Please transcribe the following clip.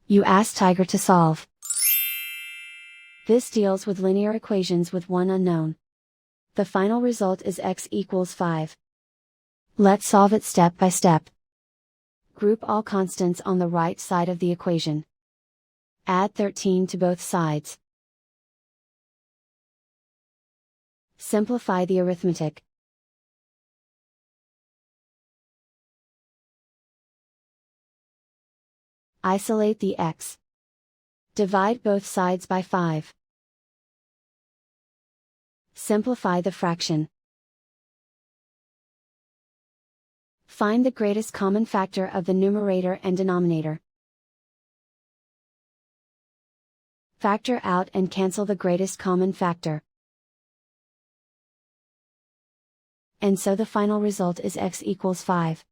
You ask Tiger to solve. This deals with linear equations with one unknown. The final result is x equals 5. Let's solve it step by step. Group all constants on the right side of the equation. Add 13 to both sides. Simplify the arithmetic. Isolate the x. Divide both sides by 5. Simplify the fraction. Find the greatest common factor of the numerator and denominator. Factor out and cancel the greatest common factor. And so the final result is x equals 5.